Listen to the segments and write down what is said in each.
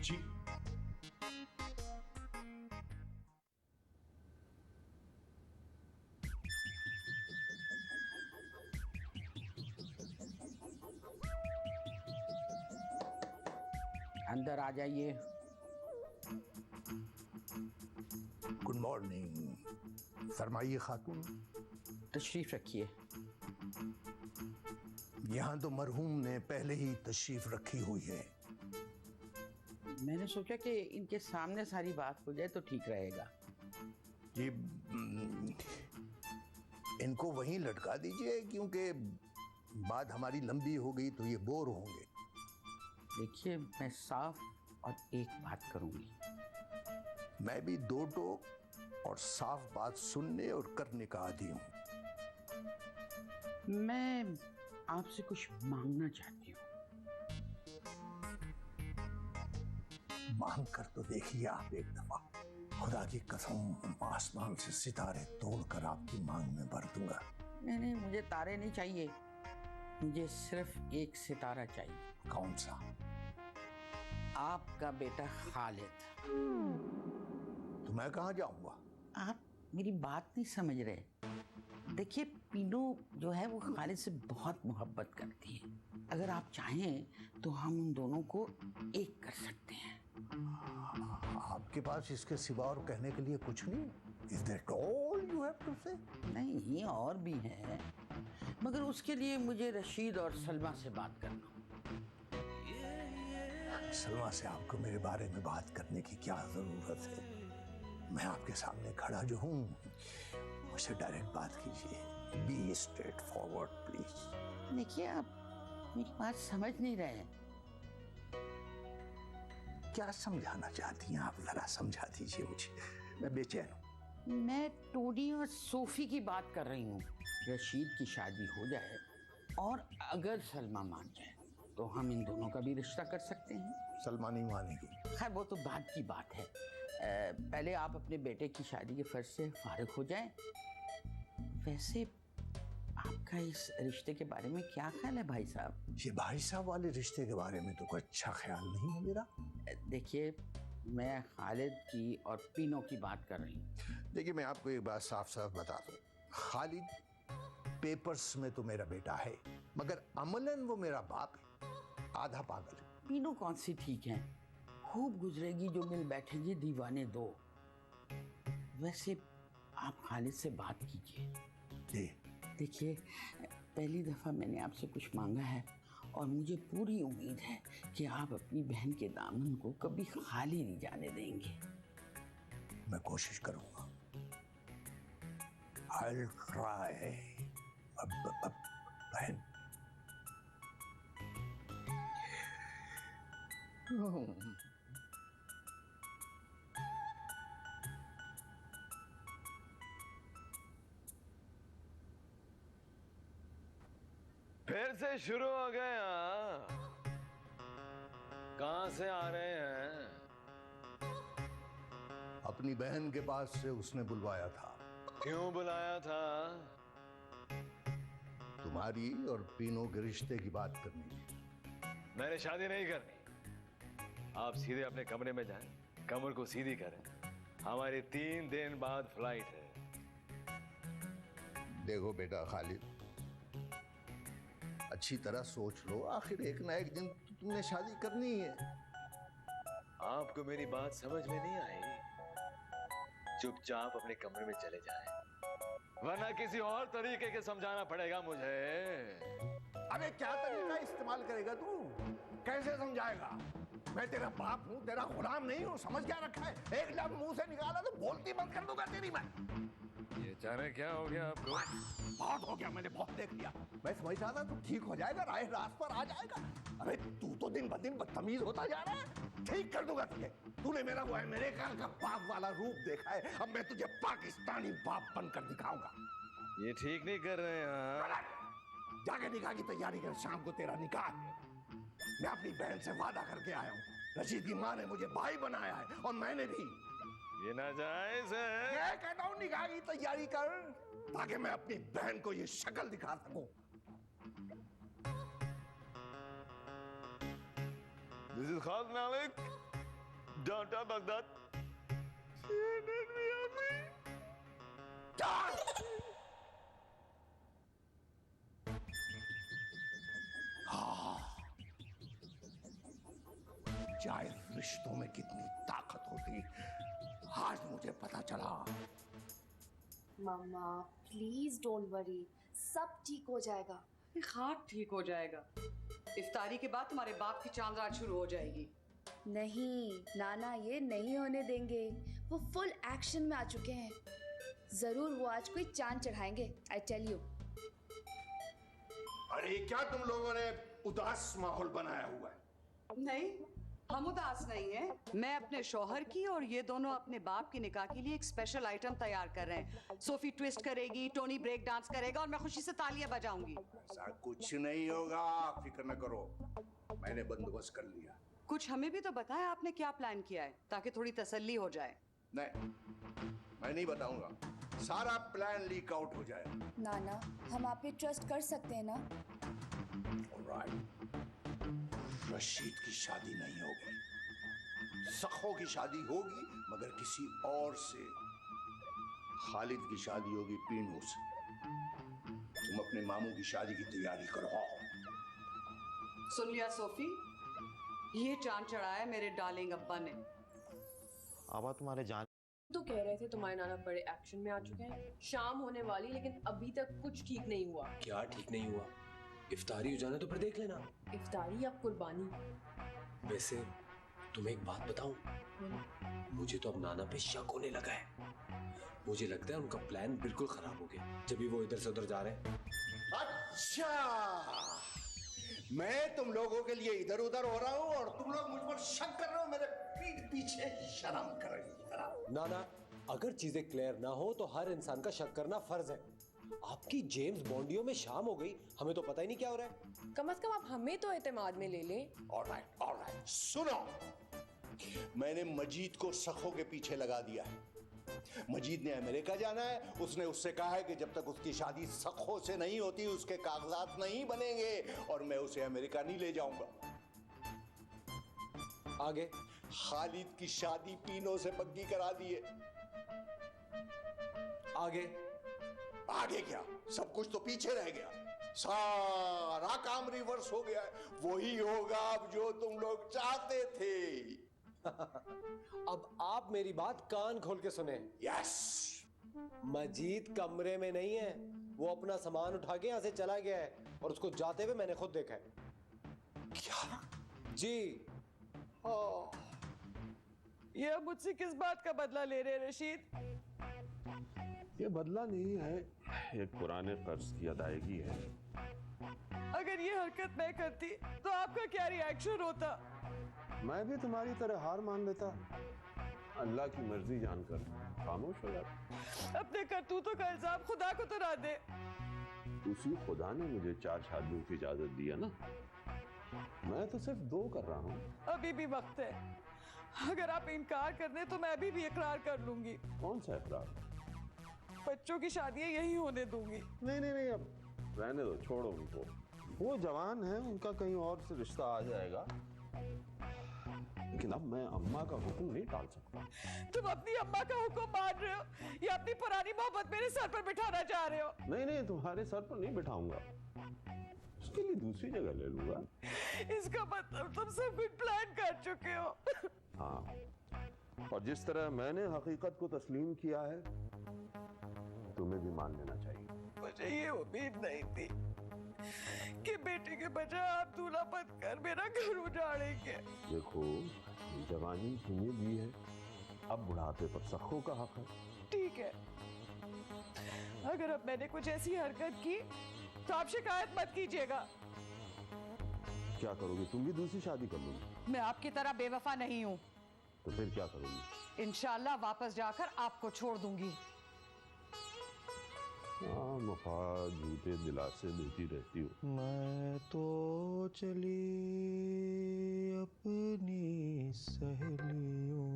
जी। अंदर आ जाइए। Good morning फरमाइए खातून। तशरीफ रखिए। यहाँ तो मरहूम ने पहले ही तशरीफ रखी हुई है। मैंने सोचा कि इनके सामने सारी बात हो जाए तो ठीक रहेगा। जी इनको वहीं लटका दीजिए, क्योंकि बात हमारी लंबी हो गई तो ये बोर होंगे। देखिए, मैं साफ और एक बात करूंगी। मैं भी दो टोक और साफ बात सुनने और करने का आदी हूं। मैं आपसे कुछ मांगना चाहती हूँ। मांग कर तो देखिए आप एक दफा। खुदा की कसम, आसमान से सितारे तोड़कर आपकी मांग में भर दूंगा। नहीं, मुझे तारे नहीं चाहिए, मुझे सिर्फ एक सितारा चाहिए। कौन सा? आपका बेटा खालिद। तो मैं कहाँ जाऊंगा? आप मेरी बात नहीं समझ रहे। देखिए, पीनू जो है वो खालिद से बहुत मोहब्बत करती है। अगर आप चाहें तो हम उन दोनों को एक कर सकते हैं। आपके पास इसके सिवा और कहने के लिए कुछ नहीं? Is that all you have to say? नहीं, और भी है, मगर उसके लिए मुझे रशीद और सलमा से बात करना। सलमा से आपको मेरे बारे में बात करने की क्या जरूरत है? मैं आपके सामने खड़ा जो हूं, मुझसे डायरेक्ट बात कीजिए। Be straight forward please. देखिए, आप मेरी बात समझ नहीं रहे हैं। क्या समझाना चाहती हैं आप? जरा समझा दीजिए मुझे, मैं बेचैन हूं। मैं टोनी और सोफी की बात कर रही हूँ। रशीद की शादी हो जाए और अगर सलमा मान जाए तो हम इन दोनों का भी रिश्ता कर सकते हैं। सलमा नहीं मानेगी। खैर, वो तो बाद की बात है। पहले आप अपने बेटे की शादी के फर्ज से फारिग हो जाएं। वैसे आपका इस रिश्ते के बारे में क्या ख्याल है भाई साहब? ये भाई साहब वाले रिश्ते के बारे में तो कोई अच्छा ख्याल नहीं है मेरा। देखिए, मैं खालिद की और पीनो की बात कर रही हूँ। देखिए, मैं आपको एक बात साफ साफ बता दूं। खालिद पेपर्स में तो मेरा बेटा है, मगर अमलन वो मेरा बाप है, आधा पागल है। पीनो कौन सी ठीक है, खूब गुजरेगी जो मिल बैठेगी दीवाने दो। वैसे आप खालिद से बात कीजिए। जी देखिए, पहली दफा मैंने आपसे कुछ मांगा है और मुझे पूरी उम्मीद है कि आप अपनी बहन के दामन को कभी खाली नहीं जाने देंगे। मैं कोशिश करूंगा। I'll try। अब बहन, फिर से शुरू हो गए? कहां से आ रहे हैं? अपनी बहन के पास से उसने बुलवाया था। क्यों बुलाया था? तुम्हारी और पीनो के रिश्ते की बात करनी थी। मैंने शादी नहीं करनी। आप सीधे अपने कमरे में जाएं, कमर को सीधी करें। हमारी 3 दिन बाद फ्लाइट है। देखो बेटा खालिद, अच्छी तरह सोच लो, आखिर एक ना एक दिन तो तुमने शादी करनी है। आपको मेरी बात समझ में नहीं आई? चुपचाप अपने कमरे में चले जाएं, वरना किसी और तरीके के समझाना पड़ेगा मुझे। अरे क्या तरीका इस्तेमाल करेगा तू? कैसे समझाएगा? मैं तेरा बाप हूँ, तेरा गुलाम नहीं हूँ। समझ क्या रखा है? एक लफ्ज़ मुंह से निकाला तो बोलती बंद कर दूंगा तेरी मैं। ये अचानक क्या हो गया आपको? बहुत हो गया, मैंने बहुत देख लिया। मैं समझ रहा था तू ठीक हो जाएगा, राह रास्त पर आ जाएगा। अरे तू तो दिन ब दिन बदतमीज होता जा रहा है। ठीक कर दूंगा तुझे। तूने मेरा वो अमेरिका का बाप वाला रूप देखा है, अब मैं तुझे पाकिस्तानी बाप बनकर दिखाऊंगा। ये ठीक नहीं कर रहे हैं। जाके निकाह की तैयारी कर, शाम को तेरा निकाह है। मैं अपनी बहन से वादा करके आया हूँ। रशीद की माँ ने मुझे भाई बनाया है और मैंने भी। ये नाजायज है। मैं कहता हूँ निकाह की तैयारी कर, ताकि मैं अपनी बहन को ये शक्ल दिखा सकूं। This is Khalid Malik डांटा बगदाद। जायज रिश्तों में कितनी ताकत होती, आज मुझे पता चला। मम्मा प्लीज डोंट वरी, सब ठीक हो जाएगा। हाँ ठीक हो जाएगा। इफ्तारी के बाद तुम्हारे बाप की चांद रात शुरू हो जाएगी। नहीं नाना, ये नहीं होने देंगे। वो फुल एक्शन में आ चुके हैं। जरूर वो आज कोई चांद चढ़ाएंगे, आई टेल यू। अरे क्या तुम लोगों ने उदास माहौल बनाया हुआ है? नहीं, हम उदास नहीं हैं। मैं अपने शौहर की और ये दोनों अपने बाप की निकाह के लिए एक स्पेशल आइटम तैयार कर रहे हैं। सोफी ट्विस्ट करेगी, टोनी ब्रेक डांस करेगा और मैं खुशी से तालियां बजाऊंगी। ऐसा कुछ नहीं होगा, फिक्र न करो, मैंने बंदोबस्त कर लिया। कुछ हमें भी तो बताएं आपने क्या प्लान किया है, ताकि थोड़ी तसल्ली हो जाए। नहीं, मैं नहीं बताऊंगा, सारा प्लान लीक आउट हो जाए। नाना हम आप पे ट्रस्ट कर सकते हैं ना? ऑलराइट, रशीद की शादी नहीं होगी, सखो की शादी होगी, मगर किसी और से। खालिद की शादी होगी पीनू से। तुम अपने मामू की शादी की तैयारी करो। सुन लिया सोफी, ये चांद चढ़ाया मेरे डार्लिंग अब्बा ने। आबा तुम्हारे जान तो कह रहे थे तुम्हारे नाना बड़े एक्शन में आ चुके हैं, शाम होने वाली, लेकिन अभी तक कुछ ठीक नहीं हुआ। क्या ठीक नहीं हुआ? इफ्तारी हो जाना तो फिर देख लेना। इफ्तारी या कुर्बानी? वैसे तुम्हें एक बात बताऊं, मुझे तो अब नाना पे शक होने लगा है। मुझे लगता है उनका प्लान बिल्कुल खराब हो गया, जब भी वो इधर से उधर जा रहे हैं। अच्छा, मैं तुम लोगों के लिए इधर उधर हो रहा हूँ और तुम लोग मुझ पर शक कर रहे हो, मेरे पीठ पीछे शर्म कर रही हो। नाना, अगर चीजें क्लियर ना हो तो हर इंसान का शक करना फर्ज है। आपकी जेम्स बॉन्डियों में शाम हो गई, हमें तो पता ही नहीं क्या हो रहा है। कम से कम आप हमें तो एतमाद में ले लें। ऑलराइट, सुनो, मैंने मजीद को सखों के पीछे लगा दिया है। मजीद ने अमेरिका जाना है, उसने उससे कहा है कि जब तक उसकी शादी सखों से नहीं होती उसके कागजात नहीं बनेंगे और मैं उसे अमेरिका नहीं ले जाऊंगा। आगे? खालिद की शादी पीनो से पक्की करा दी है। आगे? आगे क्या, सब कुछ तो पीछे रह गया, सारा काम रिवर्स हो गया है। वही होगा अब जो तुम लोग चाहते थे। अब आप मेरी बात कान खोल के सुने। यस, मजीद कमरे में नहीं है, वो अपना सामान उठा के यहाँ से चला गया है और उसको जाते हुए मैंने खुद देखा है। क्या? जी। ये अब मुझसे किस बात का बदला ले रहे हैं रशीद? ये बदला नहीं है, एक पुराने कर्ज की अदायगी है। अगर ये हरकत मैं करती तो आपका क्या रिएक्शन होता? मैं भी तुम्हारी तरह हार मान लेता, अल्लाह की मर्जी जानकर खामोश हो जाता। अपने करतूतों का इल्जाम खुदा को तो ना दे। उसी खुदा ने मुझे 4 शादियों की इजाजत दी है ना, मैं तो सिर्फ 2 कर रहा हूँ। अभी भी वक्त है, अगर आप इनकार कर दें तो मैं अभी भी इकरार कर लूंगी। कौन सा इकरार? बच्चों की शादियां यही होने दूंगी। नहीं, अब रहने दो, छोड़ो उनको, वो जवान है, उनका कहीं और से रिश्ता आ जाएगा। लेकिन अब मैं अम्मा का हुक्म नहीं टाल सकता। तुम अपनी अम्मा का हुक्म मान रहे हो या अपनी पुरानी मोहब्बत मेरे सर पर बिठाना चाह रहे हो? नहीं, तुम्हारे सर पर नहीं बिठाऊंगा, उसके लिए दूसरी जगह ले लूंगा। इसका मतलब तुम सब कुछ प्लान कर चुके हो। हाँ, और जिस तरह मैंने हकीकत को तस्लीम किया है, तुम्हें भी मान लेना चाहिए। मुझे ये उम्मीद नहीं थी कि बेटे के बजाय आप दूल्हा बनकर मेरा घर उजाड़ेंगे। देखो, जवानी तुम्हें दी है, अब बुढ़ापे पर सखों का हक है। ठीक है, अगर अब मैंने कुछ ऐसी हरकत की तो आप शिकायत मत कीजिएगा। क्या करोगी? तुम भी दूसरी शादी कर लोगी? मैं आपकी तरह बेवफा नहीं हूँ। तो फिर क्या करोगी? इंशाल्लाह वापस जाकर आपको छोड़ दूंगी। हाँ, मफा झूठे दिलासे देती रहती हो। मैं तो चली अपनी सहेलियों,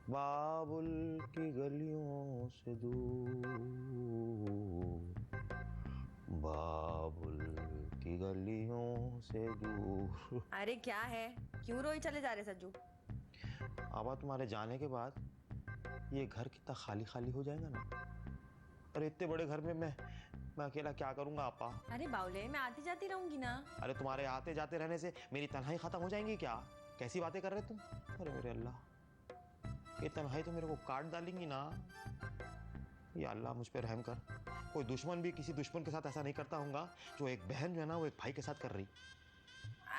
बाबुल की गलियों से दूर, बाबुल की की गलियों से दूर। अरे क्या है, क्यों रोई चले जा रहे सज्जू? आबा तुम्हारे जाने के बाद ये घर कितना खाली खाली हो जाएगा ना। अरे इतने बड़े घर में मैं अकेला क्या करूंगा आपा? अरे बाउले, मैं आती जाती रहूंगी ना। अरे तुम्हारे आते जाते रहने से मेरी तन्हाई खत्म हो जाएंगी क्या? कैसी बातें कर रहे तुम? अरे मेरे अल्लाह, ये तन्हाई तो मेरे को काट डालेंगी ना। या अल्लाह मुझ पर रहम कर। कोई दुश्मन भी किसी दुश्मन के साथ ऐसा नहीं करता होगा जो एक बहन जो है ना वो एक भाई के साथ कर रही।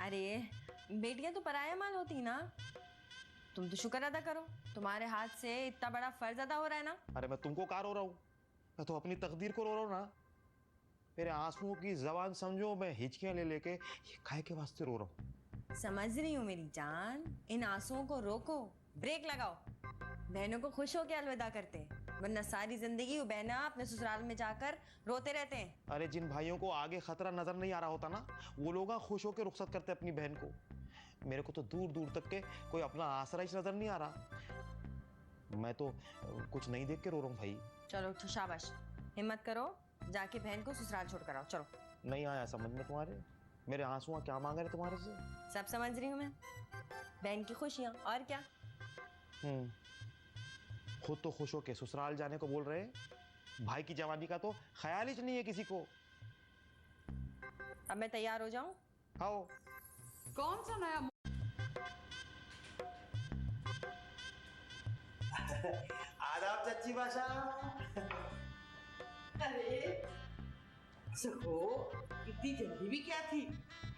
अरे बेटियां तो पराया माल होती ना। तुम तो शुक्र अदा करो, तुम्हारे हाथ से इतना बड़ा फर्ज अदा हो रहा है ना। अरे मैं तुमको कहाँ रो रहा हूँ, मैं तो अपनी तकदीर को रो रहा हूँ ना। मेरे आंसुओं की जबान समझो, मैं हिचकियां ले लेके ये काहे के वास्ते रो रहा हूँ। समझ रही हूँ मेरी जान, इन आंसुओं को रोको, ब्रेक लगाओ। बहनों को खुश होकर अलविदा करते हैं, वरना सारी जिंदगी वो बहना अपने ससुराल में जाकर रोते रहते हैं। अरे जिन भाइयों को आगे खतरा नजर नहीं आ रहा होता ना, वो लोग खुश होकर रुखसत करते अपनी बहन को। मेरे को तो दूर दूर तक के कोई अपना आसरा ही नजर नहीं आ रहा। मैं तो कुछ नहीं देख के रो रहा हूँ भाई। चलो तो शाबाश, हिम्मत करो, जाके बहन को ससुराल छोड़ कर आओ। चलो। नहीं आया समझ में तुम्हारे, मेरे आंसू क्या मांग रहे तुम्हारे से? सब समझ रही हूँ मैं, बहन की खुशियाँ और क्या। खुद तो खुश होके ससुराल जाने को बोल रहे हैं, भाई की जवानी का तो ख्याल ही नहीं है किसी को। अब मैं तैयार हो जाऊं? आओ। कौन सा नया आदाब चाची बाशा। अरे सखो, इतनी जल्दी भी क्या थी?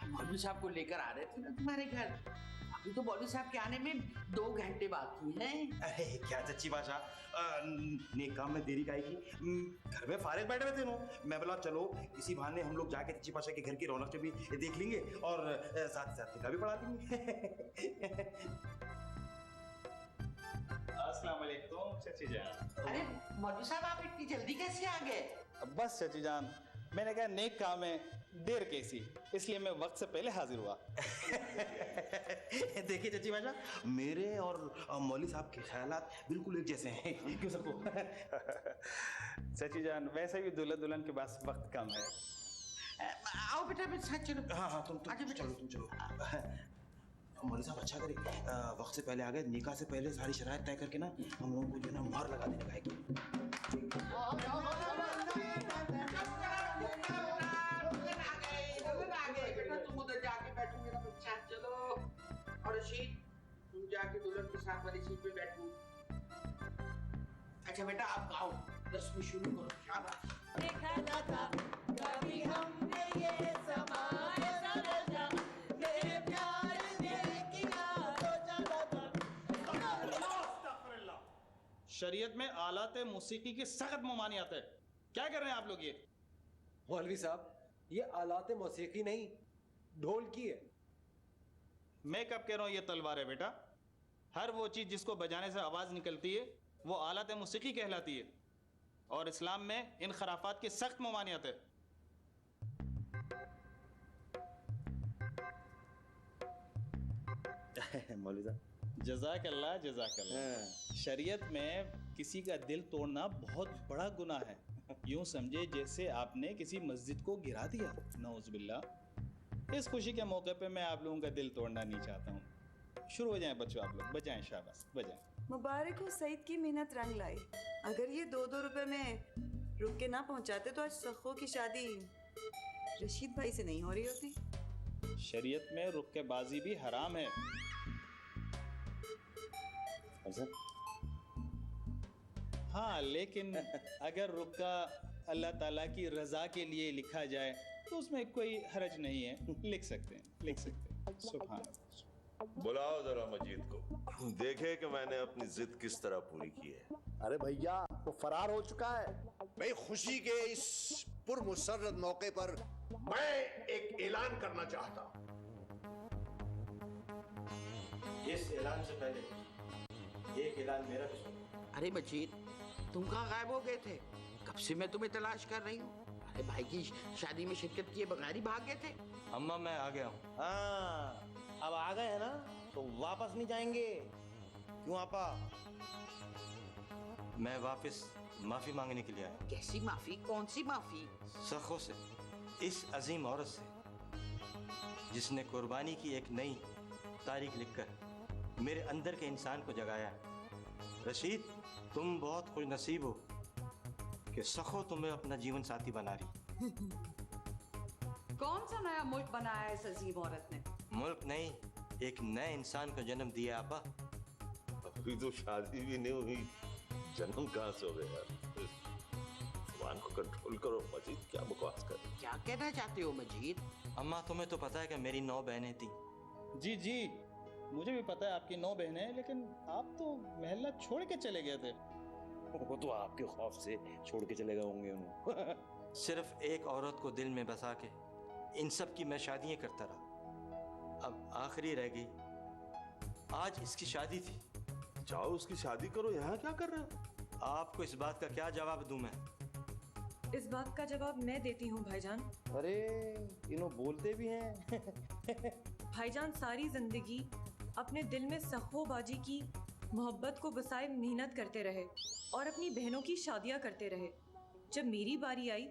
मौलवी साहब को लेकर आ रहे थे ना तुम्हारे घर। अभी तो मौलवी साहब के आने में 2 घंटे बाकी हैं। अरे क्या चाची बाशा, नेक काम में देरी काहे की? घर में फारिग बैठे हुए थे नो, मैं बोला चलो इसी बहाने हम लोग जाके चाची बाशा के घर की रौनक भी देख लेंगे और साथ साथ का भी पढ़ा देंगे। अस्सलाम वालेकुम चाची जान। अरे मौलवी साहब आप इतनी जल्दी कैसे आ गए? बस चाची जान, मैंने कहा नेक काम है, देर कैसी, इसलिए मैं वक्त से पहले हाजिर हुआ। देखिए चाची बाशा, मेरे और मौलवी साहब के ख्यालात बिल्कुल एक जैसे हैं। क्यों सबको? चाची जान, वैसे भी दूल्हा दुल्हन के पास वक्त कम है। आओ बेटा मेरे साथ चलो। हाँ तुम चलो। मौलवी साहब अच्छा करे, वक्त से पहले आ गए, निकाह से पहले सारी शराइत तय करके ना हम लोगों को जो है ना मुहर लगा देने का है। तुम उधर जाके बैठो मेरा बच्चा, चलो। और रशीद तुम जाके दुल्हन के साथ वाली सीट पे बैठो। अच्छा बेटा आप गाओ, रस्म शुरू करो। शाबाश। देखा ना था कभी हमने ये समाए सरोजा, मेरे प्यार ने किया सोचा ना था। शरीयत में आलात मौसीकी की सख्त ममानियत है। क्या कर रहे हैं आप लोग? ये मौलवी साहब, ये आलात मौसीकी नहीं, ढोल की है। मैं कब कह रहा हूँ ये तलवार है बेटा? हर वो चीज जिसको बजाने से आवाज निकलती है वो आलात मौसीकी कहलाती है, और इस्लाम में इन खराफात की सख्त ममानियत है। मौलवी साहब जज़ाकल्लाह जज़ाकल्लाह। शरीयत में किसी का दिल तोड़ना बहुत बड़ा गुनाह है। यूं समझे जैसे आपने किसी मस्जिद को गिरा दिया, नौज़ुबिल्लाह। इस खुशी के मौके पे मैं आप लोगों का दिल तोड़ना नहीं चाहता हूँ। शुरू हो जाएं बच्चों, आप लोग बजाएं, शाबाश बजाएं। मुबारक हो सईद की मेहनत रंग लाई। अगर ये 2-2 रुपए में रुक के ना पहुंचाते तो आज सखो की शादी रशीद भाई से नहीं हो रही होती। शरीयत में रुक्केबाजी भी हराम है। हाँ, लेकिन अगर रुक्का अल्लाह ताला की रजा के लिए लिखा जाए तो उसमें कोई हरज नहीं है, लिख सकते हैं। सुभान अल्लाह। बुलाओ जरा मजीद को, देखे कि मैंने अपनी जिद किस तरह पूरी की है। अरे भैया वो फरार हो चुका है। भाई खुशी के इस पुरमुसर्रत मौके पर मैं एक ऐलान करना चाहता हूं। इस ऐलान से पहले एक ऐलान मेरा भी सुनो। अरे मजीद, तुम कहाँ गायब हो गए थे? कब से मैं तुम्हें तलाश कर रही हूँ। अरे भाई की शादी में शिरकत किए बगैर ही भाग गए थे। अम्मा मैं आ गया हूँ। हाँ, अब आ गए हैं ना तो वापस नहीं जाएंगे। क्यों आपा? मैं वापस माफी मांगने के लिए आया। कैसी माफी? कौन सी माफी? सखो से, इस अजीम औरत से, जिसने कुर्बानी की एक नई तारीख लिखकर मेरे अंदर के इंसान को जगाया है। रशीद, तुम बहुत खुशनसीब हो कि सखो तुम्हें अपना जीवन साथी बना रही। कौन सा नया मुल्क बनाया है इस अजीम औरत ने? मुल्क नहीं, एक नए इंसान को जन्म दिया आपा। अभी तो शादी भी नहीं हुई, जन्म कहाँ से हो गया? जुबान को कंट्रोल करो मजीद, क्या बकवास कर रहे हो? क्या कहना चाहते हो मजीद? अम्मा, तुम्हें तो पता है कि मेरी 9 बहनें थी। जी जी, मुझे भी पता है आपकी 9 बहनें हैं, लेकिन आप तो महल्ला छोड़ के चले गए थे। वो तो आपके खौफ से छोड़ के चले गए होंगे उन्हें। सिर्फ एक औरत को दिल में बसा के इन सब की मैं शादियां करता रहा। अब आखिरी रह गई, आज इसकी शादी थी। जाओ उसकी शादी करो, यहाँ क्या कर रहे हो? आपको इस बात का क्या जवाब दूं मैं? इस बात का जवाब मैं देती हूँ भाईजान। अरे इन्हों बोलते भी हैं। भाईजान सारी जिंदगी अपने दिल में सखो बाजी की मोहब्बत को बसाए मेहनत करते रहे और अपनी बहनों की शादियां करते रहे। जब मेरी बारी आई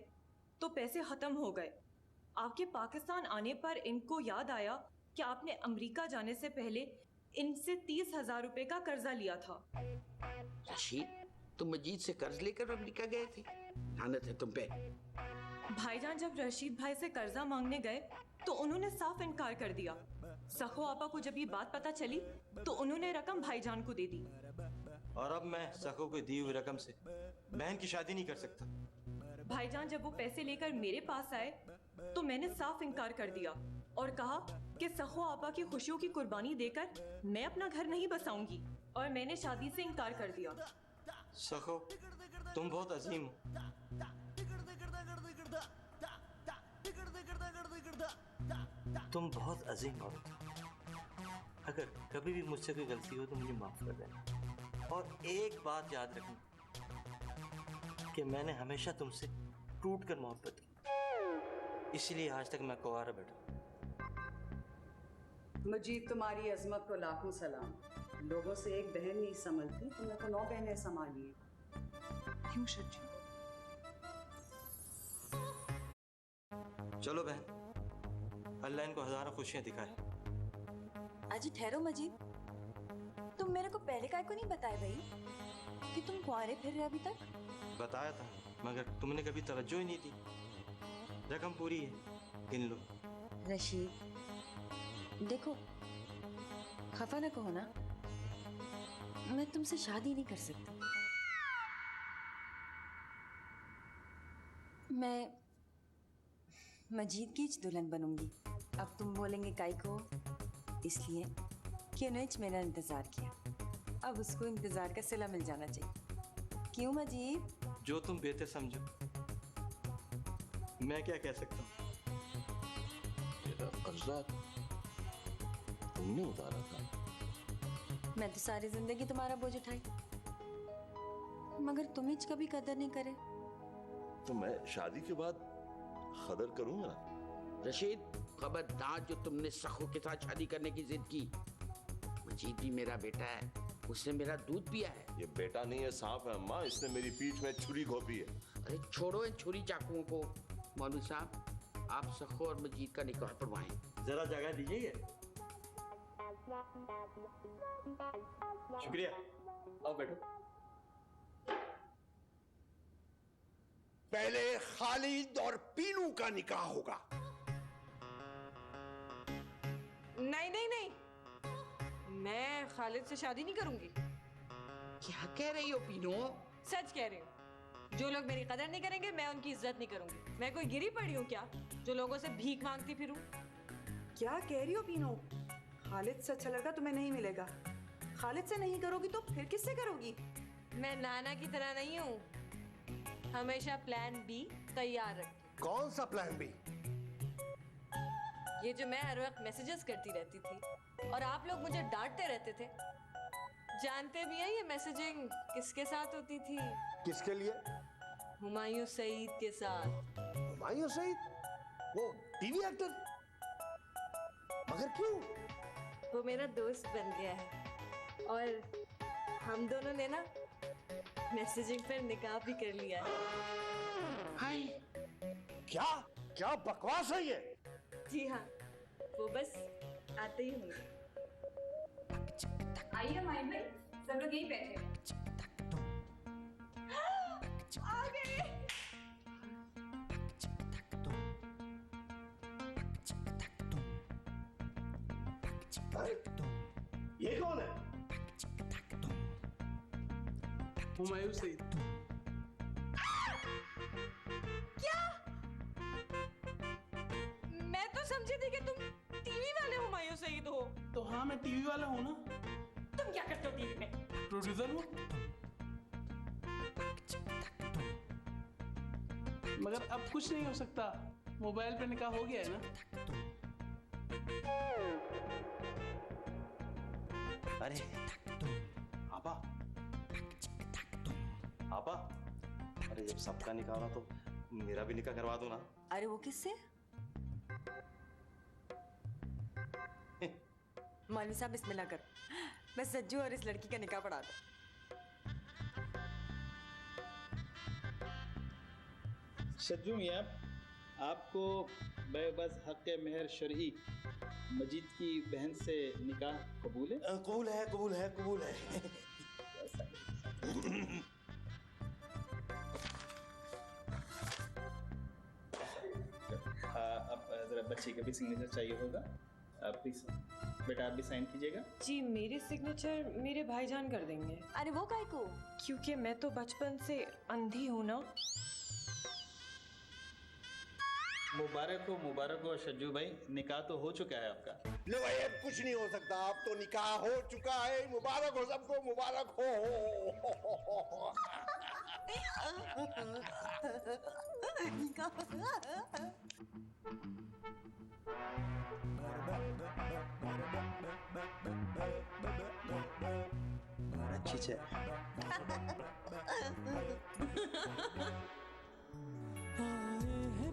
तो पैसे खत्म हो गए। आपके पाकिस्तान आने पर इनको याद आया कि आपने अमेरिका जाने से पहले इनसे 30,000 रुपए का कर्जा लिया था। रशीद, तुम मजीद से कर्ज लेकर अमेरिका गए थे? लानत है तुम पे। भाईजान जब रशीद भाई से कर्जा मांगने गए तो उन्होंने साफ इनकार कर दिया। सखो आपा को जब ये बात पता चली तो उन्होंने रकम भाईजान को दे दी। और अब मैं सखो को दी हुई रकम से बहन की शादी नहीं कर सकता। भाईजान जब वो पैसे लेकर मेरे पास आए तो मैंने साफ इनकार कर दिया और कहा कि सखो आपा की खुशियों की कुर्बानी देकर मैं अपना घर नहीं बसाऊंगी, और मैंने शादी से इनकार कर दिया। सखो, तुम बहुत अजीम हो। तुम बहुत अजीम हो। अगर कभी भी मुझसे कोई गलती हो तो मुझे माफ कर देना। और एक बात याद रखना कि मैंने हमेशा तुमसे टूट कर मोहब्बत की, इसलिए आज तक मैं कुंवारा बैठा। मजीद, तुम्हारी अजमत को लाखों सलाम। लोगों से एक बहन नहीं संभलती, तुमने तो 9 बहनें संभाली हैं। क्यों शज्जू? चलो बहन, अल्लाह इनको हजारों खुशियां दिखाए। अजी ठहरो मजीद, तुम मेरे को पहले काहे को नहीं बताए भाई कि तुम कुंवारे फिर रहे अभी तक? बताया था, मगर तुमने कभी तवज्जो ही नहीं दी। रकम पूरी है, गिन लो। रशीद देखो, खफा ना कहो ना, मैं तुमसे शादी नहीं कर सकती। मैं मजीद की दुल्हन बनूंगी। अब तुम बोलेंगे काई को, इसलिए कि उन्हें मेरा इंतजार किया, अब उसको इंतजार का सिला मिल जाना चाहिए। क्यों मजीद? जो तुम बेहतर समझो। मैं क्या कह सकता हूँ? तेरा कर्जा तुमने उतारा था। मैं तो सारी जिंदगी तुम्हारा बोझ उठाई, मगर तुम ही कभी कदर नहीं करे। तो मैं शादी के बाद कदर करूंगा। रशीद, खबरदार जो तुमने सखो के साथ शादी करने की जिद की। मजीद भी मेरा बेटा है, उसने मेरा दूध पिया है। ये बेटा नहीं है, सांप है अम्मा, इसने मेरी पीठ में छुरी घोंपी है। अरे छोड़ो इन छुरी चाकुओं को। मौलवी साहब, आप सखो और मजीद का निकाह पढ़वाएं। जरा जगह दीजिए। शुक्रिया, आओ बैठो। पहले खालिद और पीनू का निकाह होगा। नहीं नहीं नहीं, मैं खालिद से शादी नहीं करूंगी। क्या कह रही हो पीनू? सच कह रही हूँ। जो लोग मेरी कदर नहीं करेंगे मैं उनकी इज्जत नहीं करूंगी। मैं कोई गिरी पड़ी हूँ क्या जो लोगों से भीख मांगती फिरूं? क्या कह रही हो पीनू? खालिद से अच्छा लड़का तुम्हें नहीं मिलेगा। खालिद से नहीं करोगी तो फिर किससे करोगी? मैं नाना की तरह नहीं हूँ, हमेशा प्लान बी तैयार रखती। कौन सा प्लान बी? ये जो मैं हर वक्त मैसेजेस करती रहती थी और आप लोग मुझे डांटते रहते थे, जानते भी हैं ये मैसेजिंग किसके साथ होती थी? किसके लिए? हुमायूं सईद के साथ। हुमायूं सईद? वो टीवी एक्टर? मगर क्यों? वो मेरा दोस्त बन गया है और हम दोनों ने ना मैसेजिंग पर निकाह भी कर लिया है। हाय, क्या क्या बकवास है ये? जी हाँ, वो बस आते ही होंगे। आइए माइन भाई, सब लोग यहीं बैठे हैं। आ गए। ये कौन है? हुमायूं सईद। क्या? मैं तो समझी थी कि तुम टीवी वाले हुमायूं सईद हो। तो हाँ, मैं टीवी वाला हूँ ना। तुम क्या करते हो टीवी में? प्रोड्यूसर हूँ। मगर अब कुछ नहीं हो सकता, मोबाइल पे निकाह हो गया है ना। अरे आपा, आपा, अरे जब सबका निकाह हो रहा तो मेरा भी निकाह करवा दो ना। अरे वो किससे? मौलवी साहब बिस्मिल्लाह कर, मैं सज्जू और इस लड़की का निकाह पढ़ा दूं। सज्जू मियां, आपको बेबस हक़ मेहर शरई मजीद की बहन से निकाह कबूल है? कबूल है, कबूल है, कबूल है। अब जरा बच्चे का भी सिग्नेचर चाहिए होगा। आप प्लीज बेटा, आप भी साइन कीजिएगा। जी, मेरे सिग्नेचर मेरे भाईजान कर देंगे। अरे वो काहे को? क्योंकि मैं तो बचपन से अंधी हूँ ना। मुबारक हो सज्जू भाई, निकाह तो हो चुका है आपका। लो भाई, अब कुछ नहीं हो सकता, अब तो निकाह हो चुका है। मुबारक हो सबको, मुबारक हो। अच्छी है।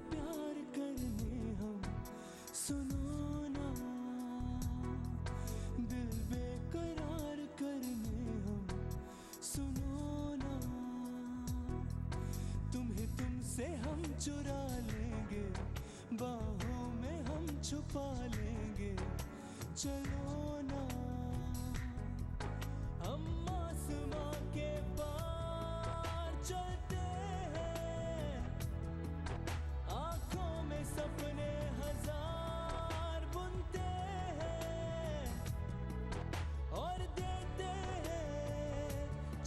प्यार करने हम, सुनो ना, दिल बेकरार करने हम, सुनो ना, तुम्हें तुमसे हम चुरा लेंगे, बाहों में हम छुपा लेंगे, चलो ना, हम आसमां के पार चलते हैं, आंखों में सपने हजार बुनते हैं और देते हैं